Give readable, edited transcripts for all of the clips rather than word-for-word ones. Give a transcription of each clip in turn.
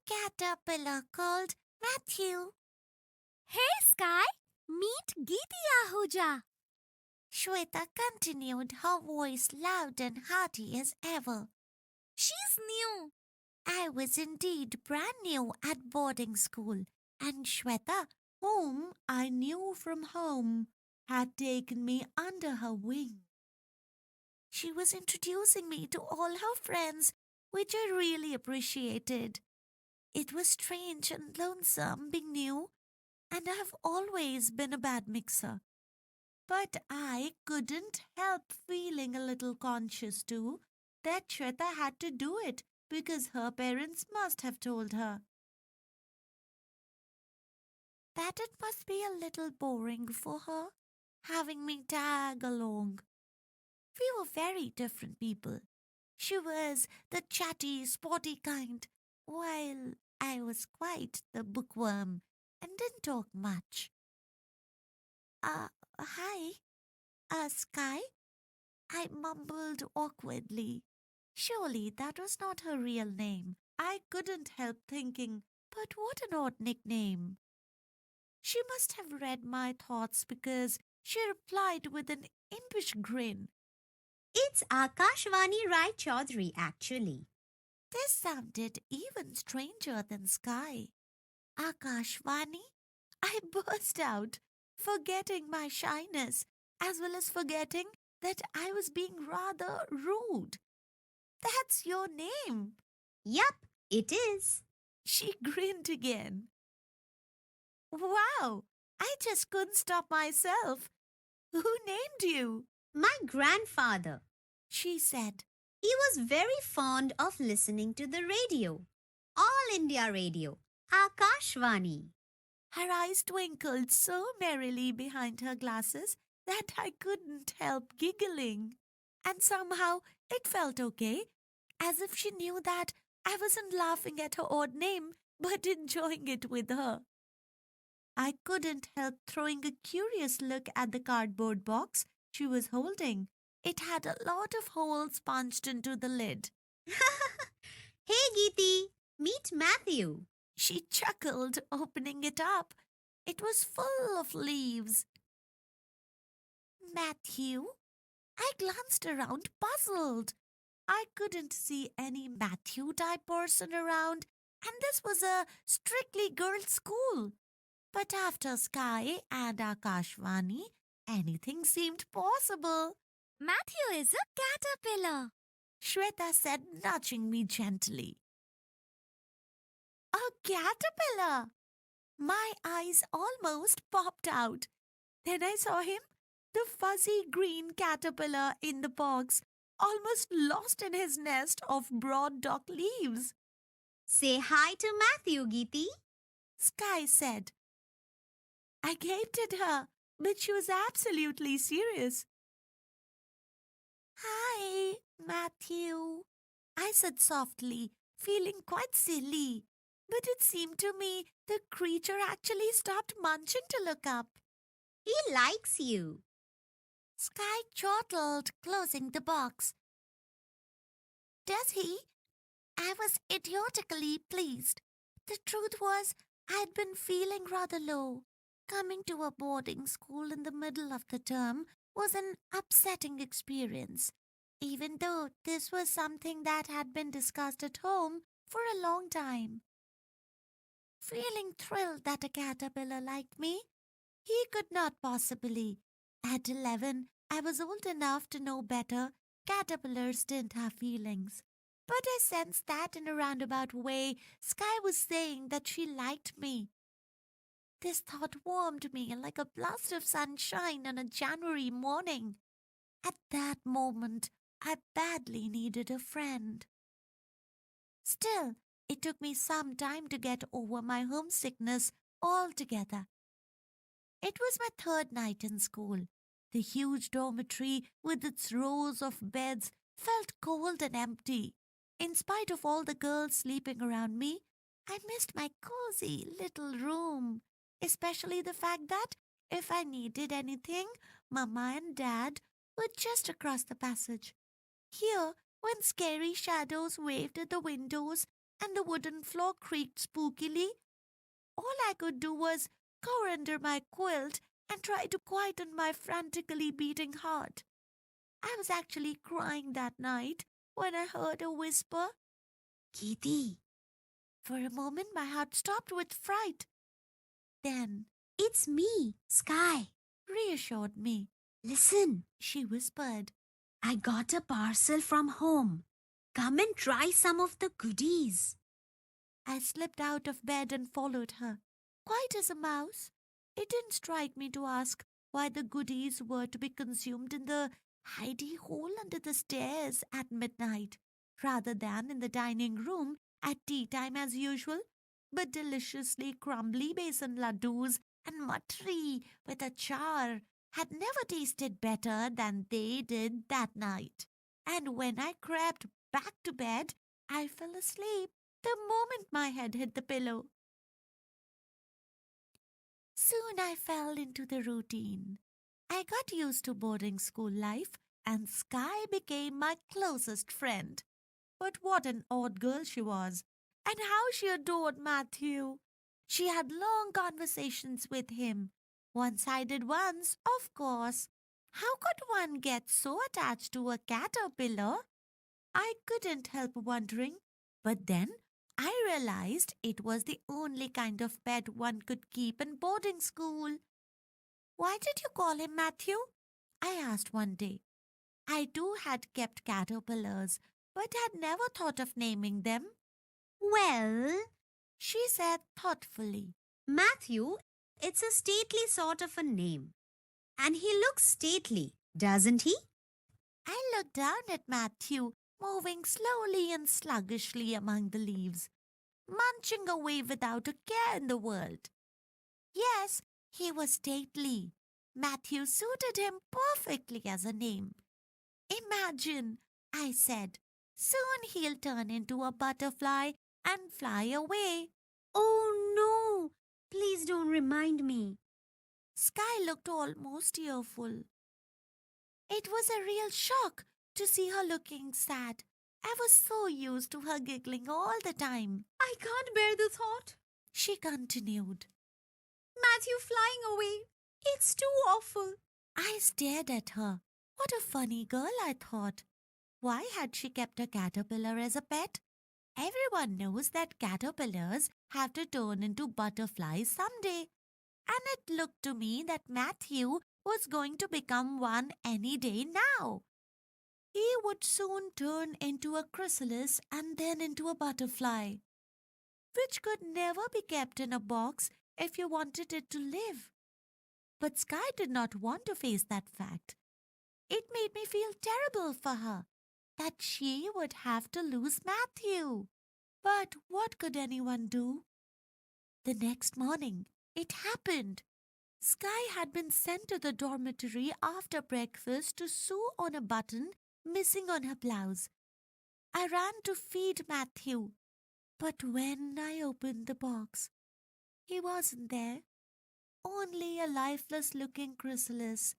caterpillar called Mathew. Hey, Sky! Meet Geeti Ahuja. Shweta continued, her voice loud and hearty as ever. She's new. I was indeed brand new at boarding school, and Shweta, whom I knew from home, had taken me under her wing. She was introducing me to all her friends, which I really appreciated. It was strange and lonesome being new, and I have always been a bad mixer. But I couldn't help feeling a little conscious too that Shweta had to do it because her parents must have told her. That it must be a little boring for her, having me tag along. We were very different people. She was the chatty, sporty kind, while I was quite the bookworm and didn't talk much. Hi, Sky? I mumbled awkwardly. Surely that was not her real name. I couldn't help thinking, but what an odd nickname. She must have read my thoughts because she replied with an impish grin. It's Akashvani Rai Chaudhary, actually. This sounded even stranger than Sky. Akashvani? I burst out, forgetting my shyness, as well as forgetting that I was being rather rude. That's your name. Yup, it is. She grinned again. Wow, I just couldn't stop myself. Who named you? My grandfather. She said. He was very fond of listening to the radio. All India radio. Akashvani. Her eyes twinkled so merrily behind her glasses that I couldn't help giggling. And somehow it felt okay, as if she knew that I wasn't laughing at her odd name, but enjoying it with her. I couldn't help throwing a curious look at the cardboard box she was holding. It had a lot of holes punched into the lid. Hey, Geeti, meet Mathew. She chuckled, opening it up. It was full of leaves. Mathew? I glanced around, puzzled. I couldn't see any Mathew type person around, and this was a strictly girls' school. But after Sky and Akashvani, anything seemed possible. Mathew is a caterpillar. Shweta said, nudging me gently. A caterpillar! My eyes almost popped out. Then I saw him, the fuzzy green caterpillar in the box, almost lost in his nest of broad dock leaves. Say hi to Mathew, Geeti. Sky said. I gaped at her, but she was absolutely serious. Hi, Mathew, I said softly, feeling quite silly. But it seemed to me the creature actually stopped munching to look up. He likes you. Sky chortled, closing the box. Does he? I was idiotically pleased. The truth was, I'd been feeling rather low. Coming to a boarding school in the middle of the term was an upsetting experience, even though this was something that had been discussed at home for a long time. Feeling thrilled that a caterpillar liked me, he could not possibly. At 11, I was old enough to know better. Caterpillars didn't have feelings. But I sensed that in a roundabout way, Sky was saying that she liked me. This thought warmed me like a blast of sunshine on a January morning. At that moment, I badly needed a friend. Still, it took me some time to get over my homesickness altogether. It was my third night in school. The huge dormitory with its rows of beds felt cold and empty. In spite of all the girls sleeping around me, I missed my cozy little room, especially the fact that if I needed anything, Mama and Dad were just across the passage. Here, when scary shadows waved at the windows, and the wooden floor creaked spookily. All I could do was cower under my quilt and try to quieten my frantically beating heart. I was actually crying that night when I heard a whisper, "Kitty." For a moment, my heart stopped with fright. Then, It's me, Sky. reassured me. Listen, She whispered. I got a parcel from home. Come and try some of the goodies. I slipped out of bed and followed her. Quiet as a mouse, it didn't strike me to ask why the goodies were to be consumed in the hidey hole under the stairs at midnight, rather than in the dining room at tea time as usual. But deliciously crumbly besan laddus and matri with achar had never tasted better than they did that night. And when I crept back to bed, I fell asleep the moment my head hit the pillow. Soon I fell into the routine. I got used to boarding school life, and Sky became my closest friend. But what an odd girl she was, and how she adored Mathew. She had long conversations with him, one-sided ones, of course. How could one get so attached to a caterpillar? I couldn't help wondering, but then I realized it was the only kind of pet one could keep in boarding school. "Why did you call him Mathew?" I asked one day. I too had kept caterpillars, but had never thought of naming them. Well, She said thoughtfully. Matthew, it's a stately sort of a name. And he looks stately, doesn't he? I looked down at Mathew, moving slowly and sluggishly among the leaves, munching away without a care in the world. Yes, he was stately. Mathew suited him perfectly as a name. "Imagine," I said, "soon he'll turn into a butterfly and fly away." Oh no! Please don't remind me. Sky looked almost tearful. It was a real shock to see her looking sad. I was so used to her giggling all the time. I can't bear the thought. She continued. Matthew flying away. It's too awful. I stared at her. What a funny girl, I thought. Why had she kept a caterpillar as a pet? Everyone knows that caterpillars have to turn into butterflies someday. And it looked to me that Mathew was going to become one any day now. He would soon turn into a chrysalis and then into a butterfly, which could never be kept in a box if you wanted it to live. But Sky did not want to face that fact. It made me feel terrible for her, that she would have to lose Mathew. But what could anyone do? The next morning, it happened. Sky had been sent to the dormitory after breakfast to sew on a button missing on her blouse. I ran to feed Mathew, but when I opened the box, he wasn't there, only a lifeless-looking chrysalis.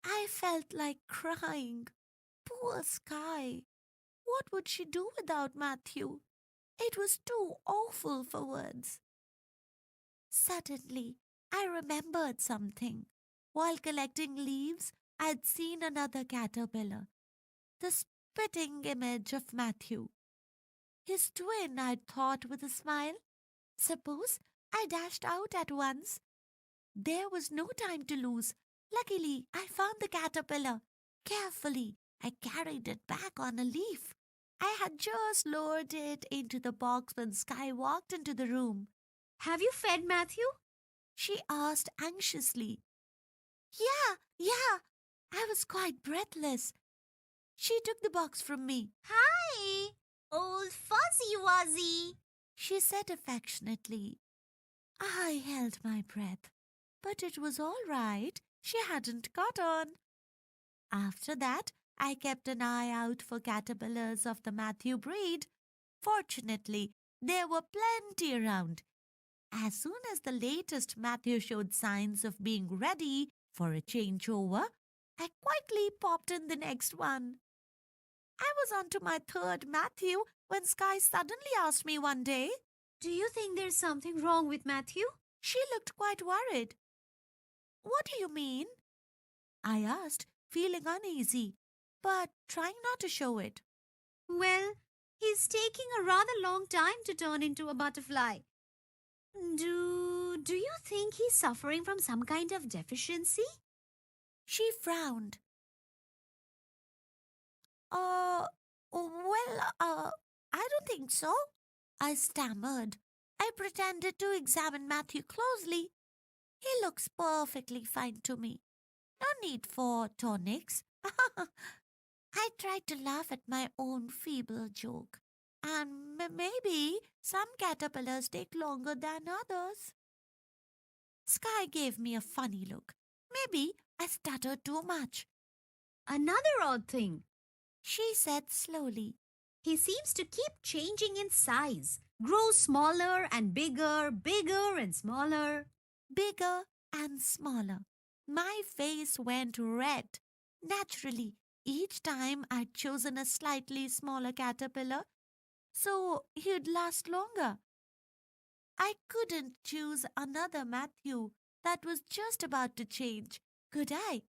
I felt like crying. Poor Sky. What would she do without Mathew? It was too awful for words. Suddenly, I remembered something. While collecting leaves, I'd seen another caterpillar, the spitting image of Mathew. His twin, I'd thought with a smile. Suppose I dashed out at once. There was no time to lose. Luckily, I found the caterpillar. Carefully, I carried it back on a leaf. I had just lowered it into the box when Sky walked into the room. Have you fed Matthew? She asked anxiously. Yeah. I was quite breathless. She took the box from me. Hi, old fuzzy wuzzy. She said affectionately. I held my breath, but it was all right. She hadn't caught on. After that, I kept an eye out for caterpillars of the Mathew breed. Fortunately, there were plenty around. As soon as the latest Mathew showed signs of being ready for a changeover, I quietly popped in the next one. I was on to my third Matthew when Sky suddenly asked me one day. Do you think there's something wrong with Mathew? She looked quite worried. What do you mean? I asked, feeling uneasy, but trying not to show it. Well, he's taking a rather long time to turn into a butterfly. Do you think he's suffering from some kind of deficiency? She frowned. I don't think so. I stammered. I pretended to examine Matthew closely. He looks perfectly fine to me. No need for tonics. I tried to laugh at my own feeble joke. And maybe some caterpillars take longer than others. Sky gave me a funny look. Maybe I stuttered too much. Another odd thing. She said slowly. He seems to keep changing in size, grow smaller and bigger, bigger and smaller. Bigger and smaller. My face went red. Naturally, each time I'd chosen a slightly smaller caterpillar, so he'd last longer. I couldn't choose another Matthew that was just about to change, could I?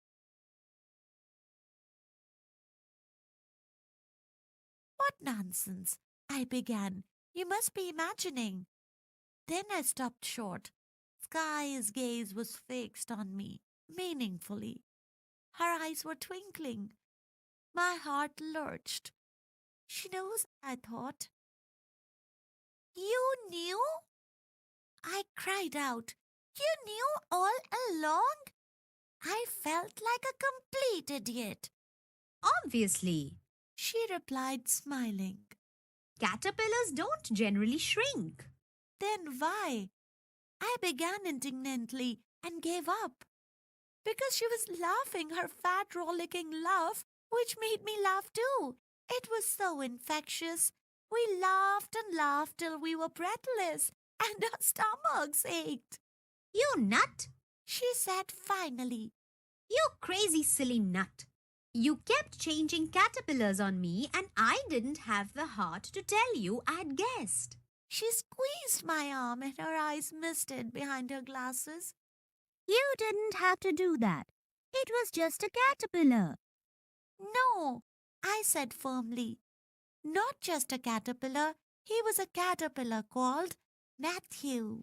What nonsense, I began. You must be imagining. Then I stopped short. Sky's gaze was fixed on me, meaningfully. Her eyes were twinkling. My heart lurched. She knows, I thought. You knew? I cried out. You knew all along? I felt like a complete idiot. Obviously, She replied, smiling. caterpillars don't generally shrink. Then why? I began indignantly and gave up. Because she was laughing her fat, rollicking laugh, which made me laugh too. It was so infectious. We laughed and laughed till we were breathless and our stomachs ached. You nut! She said finally. You crazy silly nut! You kept changing caterpillars on me and I didn't have the heart to tell you I'd guessed. She squeezed my arm and her eyes misted behind her glasses. You didn't have to do that. It was just a caterpillar. No, I said firmly. Not just a caterpillar, he was a caterpillar called Mathew.